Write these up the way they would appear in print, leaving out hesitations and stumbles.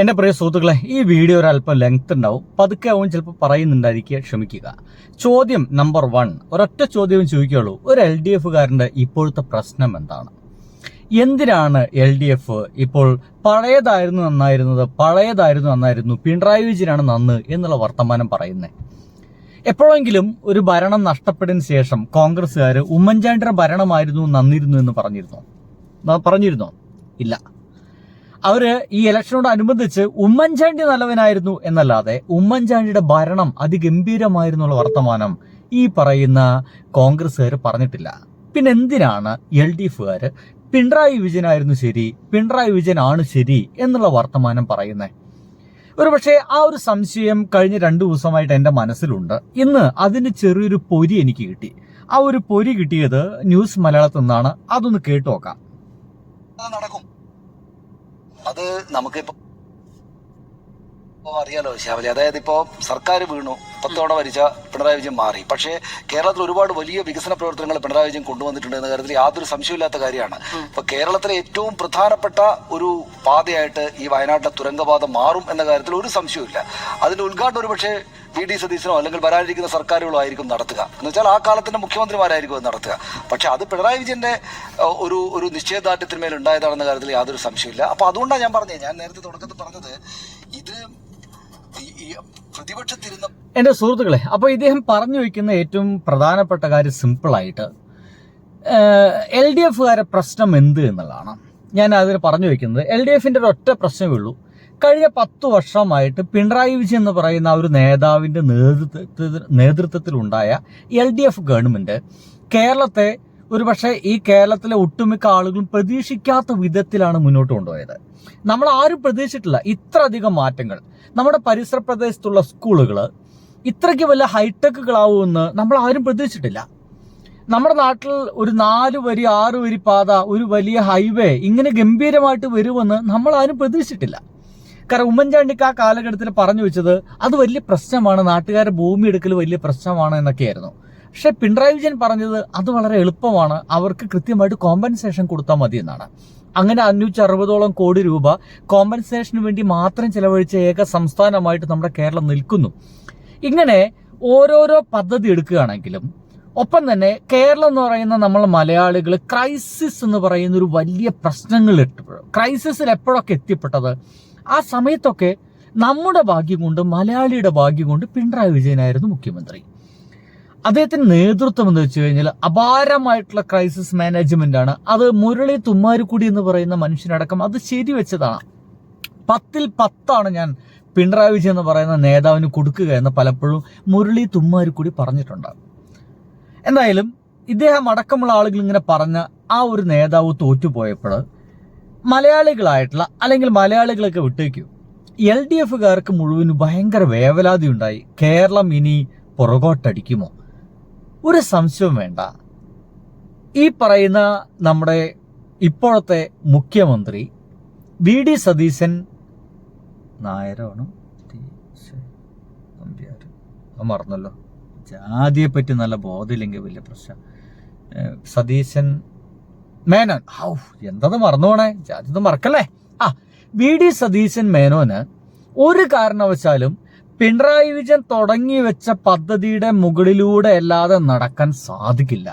എൻ്റെ പ്രിയ സുഹൃത്തുക്കളെ, ഈ വീഡിയോ ഒരല്പം ലെങ്ത് ഉണ്ടാവും, പതുക്കെ ആവും ചിലപ്പോൾ പറയുന്നുണ്ടായിരിക്കുക, ക്ഷമിക്കുക. ചോദ്യം നമ്പർ 1, ഒരൊറ്റ ചോദ്യം ചോദിക്കുകയുള്ളൂ. ഒരു LDF-കാരൻ്റെ ഇപ്പോഴത്തെ പ്രശ്നം എന്താണ്? എന്തിനാണ് LDF ഇപ്പോൾ പഴയതായിരുന്നു നന്നായിരുന്നു, പിണറായി വിജയനാണ് നന്ന് എന്നുള്ള വർത്തമാനം പറയുന്നത്? എപ്പോഴെങ്കിലും ഒരു ഭരണം നഷ്ടപ്പെട്ടതിന് ശേഷം കോൺഗ്രസ്സുകാർ ഉമ്മൻചാണ്ടിയുടെ ഭരണമായിരുന്നു നന്നിരുന്നു എന്ന് പറഞ്ഞിരുന്നോ? ഇല്ല. അവര് ഈ ഇലക്ഷനോടനുബന്ധിച്ച് ഉമ്മൻചാണ്ടി നല്ലവനായിരുന്നു എന്നല്ലാതെ ഉമ്മൻചാണ്ടിയുടെ ഭരണം അതിഗംഭീരമായിരുന്നുള്ള വർത്തമാനം ഈ പറയുന്ന കോൺഗ്രസ്സുകാർ പറഞ്ഞിട്ടില്ല. പിന്നെ എന്തിനാണ് LDF-കാർ പിണറായി വിജയനായിരുന്നു ശരി, പിണറായി വിജയനാണ് ശരി എന്നുള്ള വർത്തമാനം പറയുന്നത്? ഒരുപക്ഷെ ആ ഒരു സംശയം കഴിഞ്ഞ 2 ദിവസമായിട്ട് എൻ്റെ മനസ്സിലുണ്ട്. ഇന്ന് അതിന് ചെറിയൊരു പൊരി എനിക്ക് കിട്ടി. ആ ഒരു പൊരി കിട്ടിയത് ന്യൂസ് മലയാളത്തിൽ നിന്നാണ്. അതൊന്ന് കേട്ടു നോക്കാം. നടക്കും, അത് നമുക്കിപ്പോ അറിയാലോ ശാവലി. അതായത് ഇപ്പോ സർക്കാർ വീണു, 10 തവണ ഭരിച്ച പിണറായി വിജയൻ മാറി. പക്ഷേ കേരളത്തിൽ ഒരുപാട് വലിയ വികസന പ്രവർത്തനങ്ങൾ പിണറായി വിജയൻ കൊണ്ടുവന്നിട്ടുണ്ട് എന്ന കാര്യത്തിൽ യാതൊരു സംശയമില്ലാത്ത കാര്യമാണ്. ഇപ്പൊ കേരളത്തിലെ ഏറ്റവും പ്രധാനപ്പെട്ട ഒരു പാതയായിട്ട് ഈ വയനാട്ടിലെ തുരങ്കപാത മാറും എന്ന കാര്യത്തിൽ ഒരു സംശയവുമില്ല. അതിന്റെ ഉദ്ഘാടനം ഒരുപക്ഷെ VD സതീശനോ അല്ലെങ്കിൽ വരാനിരിക്കുന്ന സർക്കാരുകളോ ആയിരിക്കും നടത്തുക. എന്ന് വെച്ചാൽ ആ കാലത്തിന്റെ മുഖ്യമന്ത്രിമാരായിരിക്കും അത് നടത്തുക. പക്ഷെ അത് പിണറായി വിജയന്റെ ഒരു നിശ്ചയദാർഢ്യത്തിന്മേൽ ഉണ്ടായതാണെന്ന കാര്യത്തിൽ യാതൊരു സംശയമില്ല. അപ്പൊ അതുകൊണ്ടാണ് ഞാൻ നേരത്തെ തുടക്കത്തിൽ പറഞ്ഞത്, ഇത് പ്രതിപക്ഷത്തിരുന്ന എൻ്റെ സുഹൃത്തുക്കളെ, അപ്പോൾ ഇദ്ദേഹം പറഞ്ഞു വയ്ക്കുന്ന ഏറ്റവും പ്രധാനപ്പെട്ട കാര്യം സിമ്പിളായിട്ട് LDF-കാരെ പ്രശ്നം എന്ത് എന്നുള്ളതാണ്. ഞാൻ അതിന് പറഞ്ഞു വയ്ക്കുന്നത് LDF-ന്റെ ഒരു ഒറ്റ പ്രശ്നമേ ഉള്ളൂ. കഴിഞ്ഞ 10 വർഷമായിട്ട് പിണറായി വിജയൻ എന്ന് പറയുന്ന ഒരു നേതാവിൻ്റെ നേതൃത്വത്തിലുണ്ടായ LDF ഗവൺമെൻറ് കേരളത്തെ ഒരുപക്ഷെ ഈ കേരളത്തിലെ ഒട്ടുമിക്ക ആളുകളും പ്രതീക്ഷിക്കാത്ത വിധത്തിലാണ് മുന്നോട്ട് കൊണ്ടുപോയത്. നമ്മൾ ആരും പ്രതീക്ഷിച്ചിട്ടില്ല ഇത്ര അധികം മാറ്റങ്ങൾ. നമ്മുടെ പരിസര പ്രദേശത്തുള്ള സ്കൂളുകൾ ഇത്രയ്ക്ക് വലിയ ഹൈടെക്കുകളാവുമെന്ന് നമ്മൾ ആരും പ്രതീക്ഷിച്ചിട്ടില്ല. നമ്മുടെ നാട്ടിൽ ഒരു 4 വരി 6 വരി പാത, ഒരു വലിയ ഹൈവേ ഇങ്ങനെ ഗംഭീരമായിട്ട് വരുമെന്ന് നമ്മൾ ആരും പ്രതീക്ഷിച്ചിട്ടില്ല. കാരണം ഉമ്മൻചാണ്ടിക്ക് ആ കാലഘട്ടത്തിൽ പറഞ്ഞു വെച്ചത് അത് വലിയ പ്രശ്നമാണ്, നാട്ടുകാരെ ഭൂമി എടുക്കൽ വലിയ പ്രശ്നമാണ് എന്നൊക്കെയായിരുന്നു. പക്ഷെ പിണറായി വിജയൻ പറഞ്ഞത് അത് വളരെ എളുപ്പമാണ്, അവർക്ക് കൃത്യമായിട്ട് കോമ്പൻസേഷൻ കൊടുത്താൽ മതി എന്നാണ്. അങ്ങനെ 560ഓളം കോടി രൂപ കോമ്പൻസേഷന് വേണ്ടി മാത്രം ചെലവഴിച്ച ഏക സംസ്ഥാനമായിട്ട് നമ്മുടെ കേരളം നിൽക്കുന്നു. ഇങ്ങനെ ഓരോരോ പദ്ധതി എടുക്കുകയാണെങ്കിലും ഒപ്പം തന്നെ കേരളം എന്ന് പറയുന്ന നമ്മൾ മലയാളികൾ ക്രൈസിസ് എന്ന് പറയുന്ന ഒരു വലിയ പ്രശ്നങ്ങൾ ക്രൈസിസിൽ എപ്പോഴൊക്കെ എത്തിപ്പെട്ടത്, ആ സമയത്തൊക്കെ നമ്മുടെ ഭാഗ്യം കൊണ്ട്, മലയാളിയുടെ ഭാഗ്യം കൊണ്ട് പിണറായി വിജയനായിരുന്നു മുഖ്യമന്ത്രി. അദ്ദേഹത്തിന്റെ നേതൃത്വം എന്ന് വെച്ച് കഴിഞ്ഞാൽ അപാരമായിട്ടുള്ള ക്രൈസിസ് മാനേജ്മെന്റ് ആണ്. അത് മുരളി തുമ്മാരുക്കുടി എന്ന് പറയുന്ന മനുഷ്യനടക്കം അത് ശരിവെച്ചതാണ്. 10ൽ 10 ഞാൻ പിണറായി വിജയൻ എന്ന് പറയുന്ന നേതാവിന് കൊടുക്കുക എന്ന് പലപ്പോഴും മുരളി തുമ്മാരുക്കുടി പറഞ്ഞിട്ടുണ്ട്. എന്തായാലും ഇദ്ദേഹം അടക്കമുള്ള ആളുകൾ ഇങ്ങനെ പറഞ്ഞ ആ ഒരു നേതാവ് തോറ്റുപോയപ്പോൾ മലയാളികളായിട്ടുള്ള അല്ലെങ്കിൽ മലയാളികളൊക്കെ വിട്ടേക്കും, LDF-കാർക്ക് മുഴുവനും ഭയങ്കര വേവലാതി ഉണ്ടായി. കേരളം ഇനി പുറകോട്ടടിക്കുമോ? ഒരു സംശയവും വേണ്ട. ഈ പറയുന്ന നമ്മുടെ ഇപ്പോഴത്തെ മുഖ്യമന്ത്രി VD സതീശൻ നായരാണ്, മറന്നല്ലോ, ജാതിയെ പറ്റി നല്ല ബോധമില്ലെങ്കിൽ വലിയ പ്രശ്നം. സതീശൻ മേനോൻ, എന്തത് മറന്നു പോണേ, ജാതി ഒന്നും മറക്കല്ലേ. VD സതീശൻ മേനോന് ഒരു കാരണവശാലും പിണറായി വിജയൻ തുടങ്ങി വെച്ച പദ്ധതിയുടെ മുകളിലൂടെ അല്ലാതെ നടക്കാൻ സാധിക്കില്ല.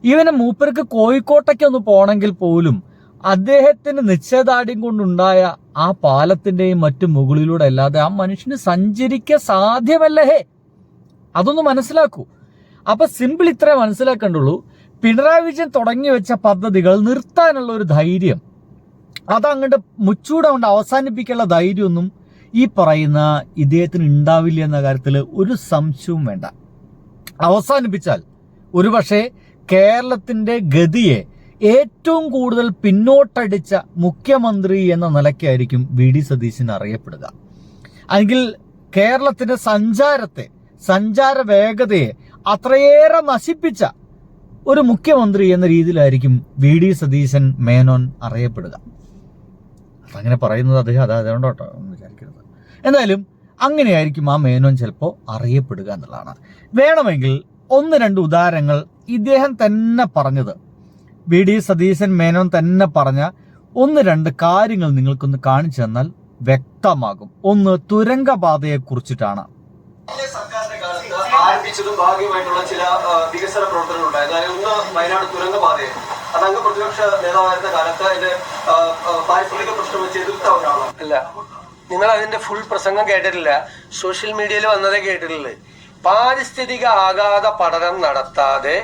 ഇവന് മൂപ്പർക്ക് കോഴിക്കോട്ടേക്ക് ഒന്ന് പോണെങ്കിൽ പോലും അദ്ദേഹത്തിന് നിശ്ചയദാർഢ്യം കൊണ്ടുണ്ടായ ആ പാലത്തിന്റെയും മറ്റു മുകളിലൂടെ അല്ലാതെ ആ മനുഷ്യന് സഞ്ചരിക്കാൻ സാധ്യമല്ലേ. അതൊന്ന് മനസ്സിലാക്കൂ. അപ്പൊ സിമ്പിൾ ഇത്രേ മനസ്സിലാക്കേണ്ടുള്ളൂ. പിണറായി വിജയൻ തുടങ്ങി വെച്ച പദ്ധതികൾ നിർത്താനുള്ള ഒരു ധൈര്യം, അതങ്ങോട്ട് മുച്ചൂടെ കൊണ്ട് അവസാനിപ്പിക്കാനുള്ള ധൈര്യമൊന്നും ഈ പറയുന്ന ഇദ്ദേഹത്തിന് ഉണ്ടാവില്ല എന്ന കാര്യത്തിൽ ഒരു സംശയവും വേണ്ട. അവസാനിപ്പിച്ചാൽ ഒരുപക്ഷെ കേരളത്തിന്റെ ഗതിയെ ഏറ്റവും കൂടുതൽ പിന്നോട്ടടിച്ച മുഖ്യമന്ത്രി എന്ന നിലയ്ക്കായിരിക്കും VD സതീശൻ അറിയപ്പെടുക. അല്ലെങ്കിൽ കേരളത്തിന്റെ സഞ്ചാര വേഗതയെ അത്രയേറെ നശിപ്പിച്ച ഒരു മുഖ്യമന്ത്രി എന്ന രീതിയിലായിരിക്കും VD സതീശൻ മേനോൻ അറിയപ്പെടുക. അതങ്ങനെ പറയുന്നത് അദ്ദേഹം അതുകൊണ്ടോട്ടോ എന്ന് വിചാരിക്കരുത്. എന്തായാലും അങ്ങനെയായിരിക്കും ആ മേനോൻ ചിലപ്പോൾ അറിയപ്പെടുക എന്നുള്ളതാണ്. വേണമെങ്കിൽ 1-2 ഉദാഹരണങ്ങൾ ഇദ്ദേഹം തന്നെ പറഞ്ഞത്, VD സതീശൻ മേനോൻ തന്നെ പറഞ്ഞ 1-2 കാര്യങ്ങൾ നിങ്ങൾക്കൊന്ന് കാണിച്ചു തന്നാൽ വ്യക്തമാകും. ഒന്ന് തുരങ്കപാതയെ കുറിച്ചിട്ടാണ്. സർക്കാരിന്റെ കാലത്ത് ആരംഭിച്ചതും ഭാഗികമായിട്ടുള്ള ചില വികസന പ്രവർത്തനങ്ങൾ ഉണ്ടായത്. അതായത് ഒന്ന് വയനാട് തുരങ്കപാതയായിരുന്നു. അത് അങ്ങ് പ്രതിപക്ഷ നേതാവായിരുന്ന കാലത്ത് അതിന്റെ പാരിസ്ഥിതിക പ്രശ്നം വെച്ച് എതിർത്ത ഒരാളാണ്. അല്ല, നിങ്ങൾ അതിന്റെ ഫുൾ പ്രസംഗം കേട്ടിട്ടില്ല. സോഷ്യൽ മീഡിയയിൽ വന്നതേ കേട്ടിട്ടുള്ളൂ. പാരിസ്ഥിതിക ആഘാത പഠനം നടത്താതെ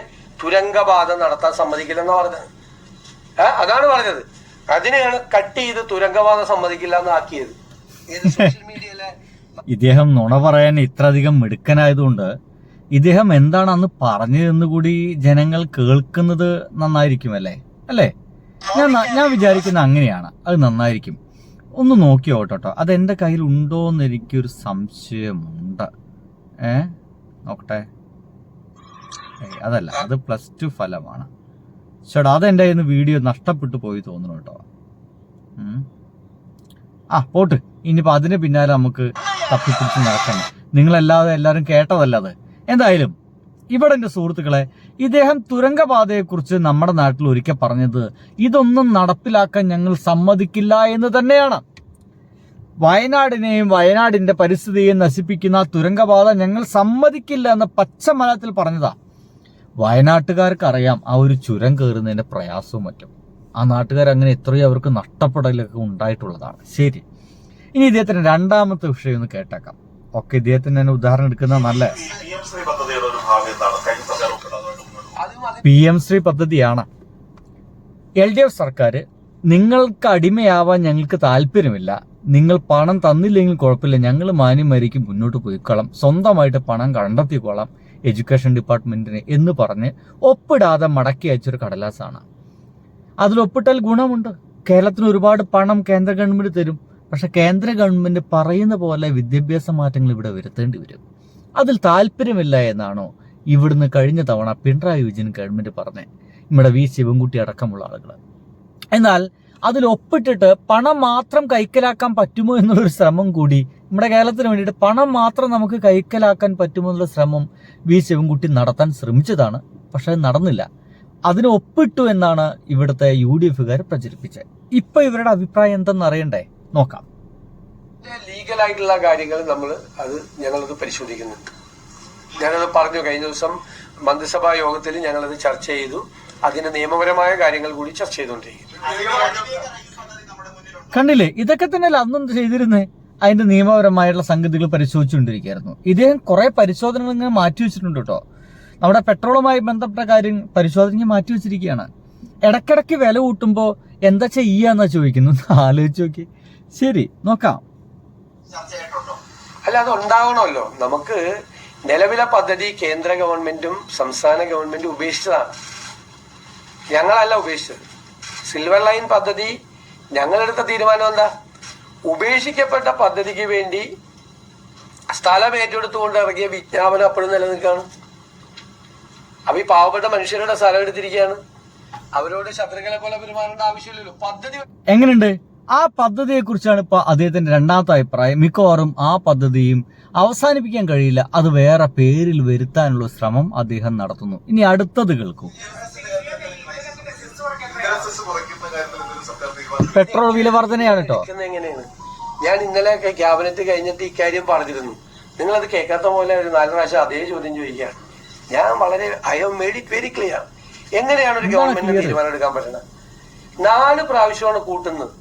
തുരങ്കപാത നടത്താൻ സമ്മതിക്കില്ലെന്നാ പറഞ്ഞത്. അതാണ് പറഞ്ഞത്. അതിനെയാണ് കട്ട് ചെയ്ത് തുരങ്കപാത സമ്മതിക്കില്ല എന്ന് ആക്കിയത്. സോഷ്യൽ മീഡിയയിലെ ഇദ്ദേഹം നുണ പറയാൻ ഇത്രയധികം മിടുക്കനായതുകൊണ്ട് ഇദ്ദേഹം എന്താണ് അന്ന് പറഞ്ഞതെന്ന് കൂടി ജനങ്ങൾ കേൾക്കുന്നത് നന്നായിരിക്കുമല്ലേ? അല്ലേ? ഞാൻ വിചാരിക്കുന്ന അങ്ങനെയാണ്. അത് നന്നായിരിക്കും. ഒന്ന് നോക്കി നോട്ടോ. അതെന്റെ കയ്യിൽ ഉണ്ടോന്ന് എനിക്കൊരു സംശയമുണ്ട്. നോക്കട്ടെ. അതല്ല, അത് +2 ഫലമാണ്. ചേട്ടാ, അതെന്റെ കയ്യിൽ നിന്ന് വീഡിയോ നഷ്ടപ്പെട്ടു പോയി തോന്നുന്നു കേട്ടോ. പോട്ട്. ഇനിയിപ്പോ അതിന് പിന്നാലെ നമുക്ക് തപ്പിപ്പിടിച്ച് നടക്കണം. നിങ്ങളല്ലാതെ എല്ലാവരും കേട്ടതല്ല അത്. എന്തായാലും ഇവിടെ എന്റെ സുഹൃത്തുക്കളെ, ഇദ്ദേഹം തുരങ്കപാതയെക്കുറിച്ച് നമ്മുടെ നാട്ടിൽ ഒരിക്കൽ പറഞ്ഞത് ഇതൊന്നും നടപ്പിലാക്കാൻ ഞങ്ങൾ സമ്മതിക്കില്ല എന്ന് തന്നെയാണ്. വയനാടിനെയും വയനാടിന്റെ പരിസ്ഥിതിയെയും നശിപ്പിക്കുന്ന തുരങ്കപാത ഞങ്ങൾ സമ്മതിക്കില്ല എന്ന് പച്ചമലത്തിൽ പറഞ്ഞതാ. വയനാട്ടുകാർക്ക് അറിയാം ആ ഒരു ചുരം കയറുന്നതിന്റെ പ്രയാസവും മറ്റും. ആ നാട്ടുകാർ അങ്ങനെ എത്രയോ അവർക്ക് നഷ്ടപ്പെടലൊക്കെ ഉണ്ടായിട്ടുള്ളതാണ്. ശരി, ഇനി ഇദ്ദേഹത്തിന്റെ രണ്ടാമത്തെ വിഷയം ഒന്ന് കേട്ടേക്കാം. ഒക്കെ ഇദ്ദേഹത്തിന് തന്നെ ഉദാഹരണം എടുക്കുന്ന നല്ല PM-ശ്രീ പദ്ധതിയാണ്. LDF സർക്കാർ നിങ്ങൾക്ക് അടിമയാവാൻ ഞങ്ങൾക്ക് താല്പര്യമില്ല, നിങ്ങൾ പണം തന്നില്ലെങ്കിൽ കുഴപ്പമില്ല, ഞങ്ങൾ മാന്യമായിരിക്കും മുന്നോട്ട് പോയിക്കോളാം, സ്വന്തമായിട്ട് പണം കണ്ടെത്തിക്കോളാം എഡ്യൂക്കേഷൻ ഡിപ്പാർട്ട്മെന്റിന് എന്ന് പറഞ്ഞ് ഒപ്പിടാതെ മടക്കി അയച്ചൊരു കടലാസാണ്. അതിൽ ഒപ്പിട്ടാൽ ഗുണമുണ്ട്. കേരളത്തിന് ഒരുപാട് പണം കേന്ദ്ര ഗവൺമെന്റ് തരും. പക്ഷെ കേന്ദ്ര ഗവൺമെന്റ് പറയുന്ന പോലെ വിദ്യാഭ്യാസ മാറ്റങ്ങൾ ഇവിടെ വരുത്തേണ്ടി വരും. അതിൽ താല്പര്യമില്ല എന്നാണോ ഇവിടുന്ന് കഴിഞ്ഞ തവണ പിണറായി വിജയൻ ഗവൺമെന്റ് പറഞ്ഞേ, നമ്മുടെ V. ശിവൻകുട്ടി അടക്കമുള്ള ആളുകൾ. എന്നാൽ അതിൽ ഒപ്പിട്ടിട്ട് പണം മാത്രം കൈക്കലാക്കാൻ പറ്റുമോ എന്നുള്ളൊരു ശ്രമം കൂടി നമ്മുടെ കേരളത്തിന് വേണ്ടിയിട്ട് പണം മാത്രം നമുക്ക് കൈക്കലാക്കാൻ പറ്റുമോ എന്നുള്ള ശ്രമം V. ശിവൻകുട്ടി നടത്താൻ ശ്രമിച്ചതാണ്. പക്ഷെ അത് നടന്നില്ല. അതിന് ഒപ്പിട്ടു എന്നാണ് ഇവിടുത്തെ UDF-കാർ പ്രചരിപ്പിച്ചത്. ഇപ്പൊ ഇവരുടെ അഭിപ്രായം എന്തെന്ന് അറിയണ്ടേ? നോക്കാം. ലീഗലായിട്ടുള്ള കാര്യങ്ങൾ ഞങ്ങളത് പരിശോധിക്കുന്നുണ്ട്. ഞാനത് പറഞ്ഞു. കഴിഞ്ഞ ദിവസം മന്ത്രിസഭാ യോഗത്തിൽ ഞങ്ങളത് ചർച്ച ചെയ്തു. അതിന് നിയമപരമായ കാര്യങ്ങൾ കൂടി ചർച്ച ചെയ്തുകൊണ്ടിരിക്കുന്നു. കണ്ടില്ലേ, ഇതൊക്കെ തന്നെയല്ല അന്നും ചെയ്തിരുന്നേ. അതിന്റെ നിയമപരമായിട്ടുള്ള സംഗതികൾ പരിശോധിച്ചുകൊണ്ടിരിക്കുകയായിരുന്നു. ഇദ്ദേഹം കുറെ പരിശോധനകൾ ഇങ്ങനെ മാറ്റിവെച്ചിട്ടുണ്ട് കേട്ടോ. നമ്മുടെ പെട്രോളുമായി ബന്ധപ്പെട്ട കാര്യം പരിശോധനയ്ക്ക് മാറ്റിവെച്ചിരിക്കുകയാണ്. ഇടയ്ക്കിടയ്ക്ക് വില കൂട്ടുമ്പോൾ എന്താ ചെയ്യാന്നാ ചോദിക്കുന്നു. ആലോചിച്ച് നോക്കി. ശരി, നോക്കാം. അല്ല, അത് ഉണ്ടാവണമല്ലോ. നമുക്ക് നിലവിലെ പദ്ധതി കേന്ദ്ര ഗവൺമെന്റും സംസ്ഥാന ഗവൺമെന്റും ഉപേക്ഷിച്ചതാണ്. ഞങ്ങളല്ല ഉപേക്ഷിച്ചത്. സിൽവർ ലൈൻ പദ്ധതി ഞങ്ങളെടുത്ത തീരുമാനം എന്താ? ഉപേക്ഷിക്കപ്പെട്ട പദ്ധതിക്ക് വേണ്ടി സ്ഥലം ഏറ്റെടുത്തുകൊണ്ട് ഇറങ്ങിയ വിജ്ഞാപനം അപ്പോഴും നിലനിൽക്കുകയാണ്. അപ്പൊ ഈ പാവപ്പെട്ട മനുഷ്യരുടെ സ്ഥലം എടുത്തിരിക്കുകയാണ്. അവരോട് ശത്രുക്കളെ പോലെ പെരുമാറേണ്ട ആവശ്യമില്ലല്ലോ. പദ്ധതി എങ്ങനെയുണ്ട്? ആ പദ്ധതിയെ കുറിച്ചാണ് ഇപ്പൊ അദ്ദേഹത്തിന്റെ രണ്ടാമത്തെ അഭിപ്രായം. മിക്കവാറും ആ പദ്ധതിയും അവസാനിപ്പിക്കാൻ കഴിയില്ല, അത് വേറെ പേരിൽ വരുത്താനുള്ള ശ്രമം അദ്ദേഹം നടത്തുന്നു. ഇനി അടുത്തത് കേൾക്കൂ. പെട്രോൾ വില വർധനയാണ് കേട്ടോ. എങ്ങനെയാണ്? ഞാൻ ഇന്നലെ ക്യാബിനറ്റ് കഴിഞ്ഞിട്ട് ഇക്കാര്യം പറഞ്ഞിരുന്നു. നിങ്ങളത് കേൾക്കാത്ത പോലെ ഒരു 4 പ്രാവശ്യം അതേ ചോദ്യം ചോദിക്കുകയാണ്. ഞാൻ I have made it very clear. എങ്ങനെയാണ് ഒരു ഗവൺമെന്റിന് തീരുമാനം എടുക്കാൻ പറ്റുന്നത്? 4 പ്രാവശ്യമാണ് കൂട്ടുന്നത്.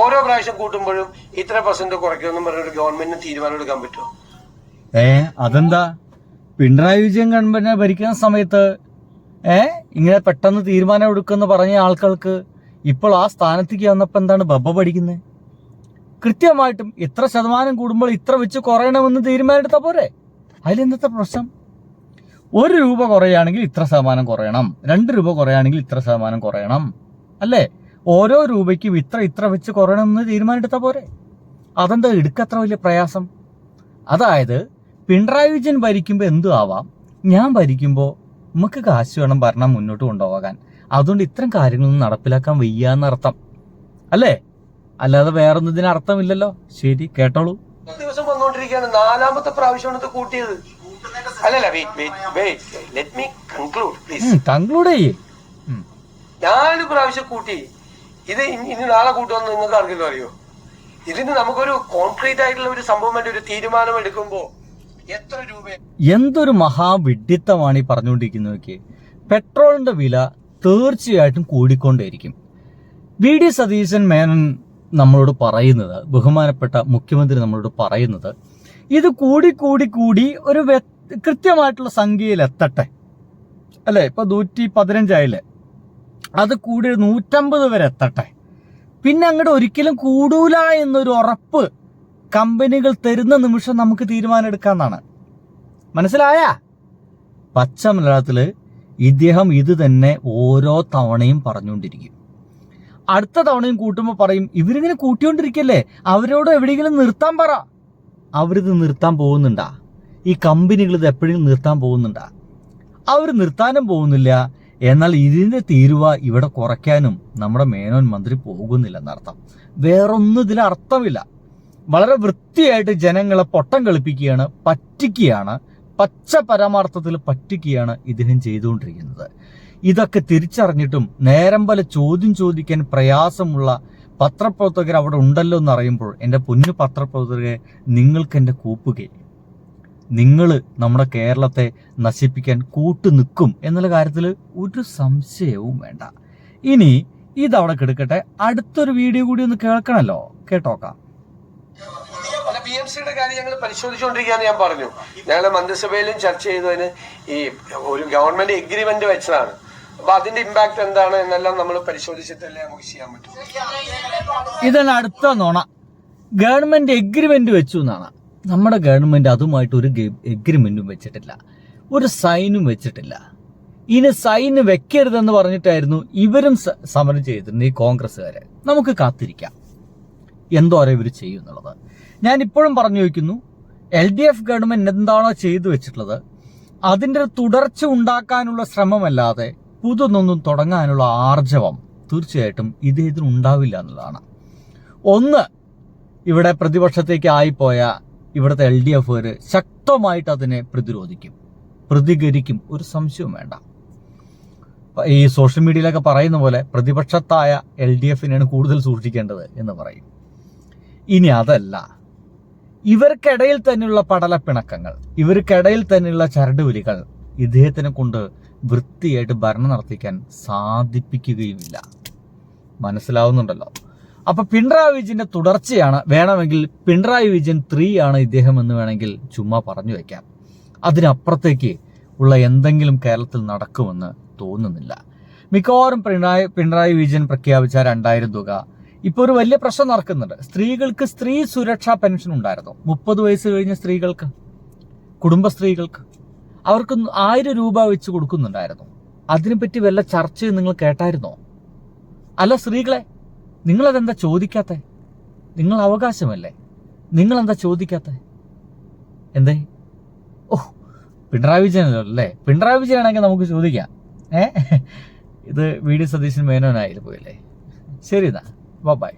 ഓരോ പ്രാവശ്യം കൂട്ടുമ്പോഴും ഇത്ര % കുറയ്ക്കുമെന്നും പറഞ്ഞൊരു ഗവൺമെന്റിന് തീരുമാനം എടുക്കാൻ പറ്റുമോ? അതെന്താ? പിണറായി വിജയൻ ഗവൺമെന്റിനെ ഭരിക്കുന്ന സമയത്ത് ഇങ്ങനെ പെട്ടെന്ന് തീരുമാനം എടുക്കുമെന്ന് പറഞ്ഞ ആൾക്കാർക്ക് ഇപ്പോൾ ആ സ്ഥാനത്തേക്ക് വന്നപ്പോൾ എന്താണ് ബബ്ബ പഠിക്കുന്നത്? കൃത്യമായിട്ടും ഇത്ര ശതമാനം കൂടുമ്പോൾ ഇത്ര വെച്ച് കുറയണമെന്ന് തീരുമാനം പോരെ? അതിലെന്തത്തെ പ്രശ്നം? 1 രൂപ കുറയുകയാണെങ്കിൽ ഇത്ര ശതമാനം കുറയണം, 2 രൂപ കുറയുകയാണെങ്കിൽ ഇത്ര ശതമാനം കുറയണം, അല്ലേ? ഓരോ രൂപയ്ക്കും ഇത്ര വെച്ച് കുറയണമെന്ന് തീരുമാനം പോരെ? അതെന്താ എടുക്കത്ര വലിയ പ്രയാസം? അതായത് പിണറായി വിജയൻ ഭരിക്കുമ്പോൾ എന്തും ആവാം, ഞാൻ ഭരിക്കുമ്പോൾ നമുക്ക് കാശ് വേണം ഭരണം മുന്നോട്ട് കൊണ്ടുപോകാൻ, അതുകൊണ്ട് ഇത്തരം കാര്യങ്ങളൊന്നും നടപ്പിലാക്കാൻ വയ്യാന്നർത്ഥം, അല്ലേ? അല്ലാതെ വേറൊന്നും ഇതിന് അർത്ഥമില്ലല്ലോ. ശരി, കേട്ടോളൂ. ദിവസം വന്നുകൊണ്ടിരിക്കുകയാണ്. 4ാമത്തെ പ്രാവശ്യമാണ് ഇത് കൂട്ടിയത്. അല്ലല്ല, let me conclude please. Conclude ചെയ്യേ. 4 പ്രാവശ്യം കൂട്ടി. ഇത് ഇനി നാളെ കൂട്ടുമെന്ന് നിങ്ങൾക്ക് ആർക്കെങ്കിലും അറിയോ? ഇതിന് നമുക്കൊരു കോൺക്രീറ്റ് ആയിട്ടുള്ള ഒരു സംഭവം ഒരു തീരുമാനം എടുക്കുമ്പോ എത്ര രൂപ? എന്തൊരു മഹാവിഡ്ഢിത്തമാണ് ഈ പറഞ്ഞുകൊണ്ടിരിക്കുന്നതൊക്കെ. പെട്രോളിന്റെ വില തീർച്ചയായിട്ടും കൂടിക്കൊണ്ടേയിരിക്കും. വി.ഡി. സതീശൻ മേനോൻ നമ്മളോട് പറയുന്നത്, ബഹുമാനപ്പെട്ട മുഖ്യമന്ത്രി നമ്മളോട് പറയുന്നത്, ഇത് കൂടി ഒരു കൃത്യമായിട്ടുള്ള സംഖ്യയിൽ എത്തട്ടെ അല്ലേ. ഇപ്പൊ 115 ആയില്ലേ, അത് കൂടി 150 വരെ എത്തട്ടെ. പിന്നെ അങ്ങോട്ട് ഒരിക്കലും കൂടൂല എന്നൊരു ഉറപ്പ് കമ്പനികൾ തരുന്ന നിമിഷം നമുക്ക് തീരുമാനം എടുക്കാന്നാണ്. മനസ്സിലായ? പച്ച മലയാളത്തില് ഇദ്ദേഹം ഇത് തന്നെ ഓരോ തവണയും പറഞ്ഞുകൊണ്ടിരിക്കും. അടുത്ത തവണയും കൂട്ടുമ്പോൾ പറയും ഇവരിങ്ങനെ കൂട്ടിക്കൊണ്ടിരിക്കല്ലേ, അവരോട് എവിടെയെങ്കിലും നിർത്താൻ പറ. അവരിത് നിർത്താൻ പോകുന്നുണ്ടാ? ഈ കമ്പനികൾ ഇത് എപ്പോഴെങ്കിലും നിർത്താൻ പോകുന്നുണ്ടാ? അവർ നിർത്താനും പോകുന്നില്ല. എന്നാൽ ഇതിന്റെ തീരുവ ഇവിടെ കുറയ്ക്കാനും നമ്മുടെ മേനോൻ മന്ത്രി പോകുന്നില്ലെന്നർത്ഥം. വേറൊന്നും ഇതിൽ അർത്ഥമില്ല. വളരെ വൃത്തിയായിട്ട് ജനങ്ങളെ പൊട്ടം കളിപ്പിക്കുകയാണ്, പറ്റിക്കുകയാണ്, പച്ച പരമാർത്ഥത്തിൽ പറ്റിക്കുകയാണ് ഇദ്ദേഹം ചെയ്തുകൊണ്ടിരിക്കുന്നത്. ഇതൊക്കെ തിരിച്ചറിഞ്ഞിട്ടും നേരം പോലെ ചോദ്യം ചോദിക്കാൻ പ്രയാസമുള്ള പത്രപ്രവർത്തകർ അവിടെ ഉണ്ടല്ലോ എന്ന് അറിയുമ്പോൾ എൻ്റെ പൊന്നു പത്രപ്രവർത്തകരെ, നിങ്ങൾക്ക് എൻ്റെ കൂപ്പുകെ, നിങ്ങൾ നമ്മുടെ കേരളത്തെ നശിപ്പിക്കാൻ കൂട്ടു നിൽക്കും എന്നുള്ള കാര്യത്തിൽ ഒരു സംശയവും വേണ്ട. ഇനി ഇതവിടെ കിടക്കട്ടെ, അടുത്തൊരു വീഡിയോ കൂടി ഒന്ന് കേൾക്കണല്ലോ, കേട്ടോക്കാം. BMCയുടെ കാര്യം ഞങ്ങൾ പരിശോധിച്ചുകൊണ്ടിരിക്കുകയെന്ന് ഞാൻ പറഞ്ഞു. ഞങ്ങളുടെ മന്ത്രിസഭയിലും ചർച്ച ചെയ്തതിന് ഈ ഒരു ഗവൺമെന്റ് എഗ്രിമെന്റ് വെച്ചതാണ്. അപ്പൊ അതിന്റെ ഇമ്പാക്ട് എന്താണ് എന്നെല്ലാം നമ്മൾ പരിശോധിച്ചിട്ടല്ലേ നമുക്ക് ചെയ്യാൻ പറ്റും. ഇതാണ് അടുത്ത നോണ. ഗവൺമെന്റ് എഗ്രിമെന്റ് വെച്ചു എന്നാണ്. നമ്മുടെ ഗവൺമെന്റ് അതുമായിട്ട് ഒരു എഗ്രിമെന്റും വെച്ചിട്ടില്ല, ഒരു സൈനും വെച്ചിട്ടില്ല. ഇനി സൈന് വെക്കരുതെന്ന് പറഞ്ഞിട്ടായിരുന്നു ഇവരും സമരം ചെയ്തിരുന്നത്, ഈ കോൺഗ്രസ്സുകാര്. നമുക്ക് കാത്തിരിക്കാം എന്തോരം ഇവർ ചെയ്യും എന്നുള്ളത്. ഞാൻ ഇപ്പോഴും പറഞ്ഞു വയ്ക്കുന്നു, LDF ഗവൺമെന്റ് എന്താണോ ചെയ്തു വെച്ചിട്ടുള്ളത് അതിൻ്റെ ഒരു തുടർച്ച ഉണ്ടാക്കാനുള്ള ശ്രമമല്ലാതെ പുതുതൊന്നും തുടങ്ങാനുള്ള ആർജവം തീർച്ചയായിട്ടും ഇതിന് ഉണ്ടാവില്ല എന്നുള്ളതാണ്. ഒന്ന്, ഇവിടെ പ്രതിപക്ഷത്തേക്ക് ആയിപ്പോയ ഇവിടുത്തെ LDF ശക്തമായിട്ട് അതിനെ പ്രതികരിക്കും, ഒരു സംശയവും വേണ്ട. ഈ സോഷ്യൽ മീഡിയയിലൊക്കെ പറയുന്ന പോലെ പ്രതിപക്ഷത്തായ LDFനെയാണ് കൂടുതൽ സൂക്ഷിക്കേണ്ടത് എന്ന് പറയും. ഇനി അതല്ല, ഇവർക്കിടയിൽ തന്നെയുള്ള പടലപ്പിണക്കങ്ങൾ, ഇവർക്കിടയിൽ തന്നെയുള്ള ചരടുവലികൾ ഇദ്ദേഹത്തിനെ കൊണ്ട് വൃത്തിയായിട്ട് ഭരണം നടത്തിക്കാൻ സാധിപ്പിക്കുകയുമില്ല. മനസ്സിലാവുന്നുണ്ടല്ലോ? അപ്പൊ പിണറായി വിജയന്റെ തുടർച്ചയാണ്, വേണമെങ്കിൽ പിണറായി വിജയൻ 3 ആണ് ഇദ്ദേഹം എന്ന് വേണമെങ്കിൽ ചുമ്മാ പറഞ്ഞു വെക്കാം. അതിനപ്പുറത്തേക്ക് ഉള്ള എന്തെങ്കിലും കേരളത്തിൽ നടക്കുമെന്ന് തോന്നുന്നില്ല. മിക്കവാറും പിണറായി വിജയൻ പ്രഖ്യാപിച്ച 2000 തുക ഇപ്പോൾ ഒരു വലിയ പ്രശ്നം നടക്കുന്നുണ്ട്. സ്ത്രീകൾക്ക് സ്ത്രീ സുരക്ഷാ പെൻഷൻ ഉണ്ടായിരുന്നു. 30 വയസ്സ് കഴിഞ്ഞ സ്ത്രീകൾക്ക്, കുടുംബസ്ത്രീകൾക്ക്, അവർക്ക് 1000 രൂപ വെച്ച് കൊടുക്കുന്നുണ്ടായിരുന്നു. അതിനെപ്പറ്റി വല്ല ചർച്ചയും നിങ്ങൾ കേട്ടായിരുന്നോ? അല്ല സ്ത്രീകളെ, നിങ്ങളതെന്താ ചോദിക്കാത്ത? നിങ്ങൾ അവകാശമല്ലേ, നിങ്ങളെന്താ ചോദിക്കാത്ത? എന്തേ? പിണറായി വിജയനല്ലോ അല്ലേ? പിണറായി വിജയനാണെങ്കിൽ നമുക്ക് ചോദിക്കാം. ഇത് വി.ഡി. സതീശൻ മേനോനായി പോയല്ലേ. ശരി എന്നാ, ബൈ.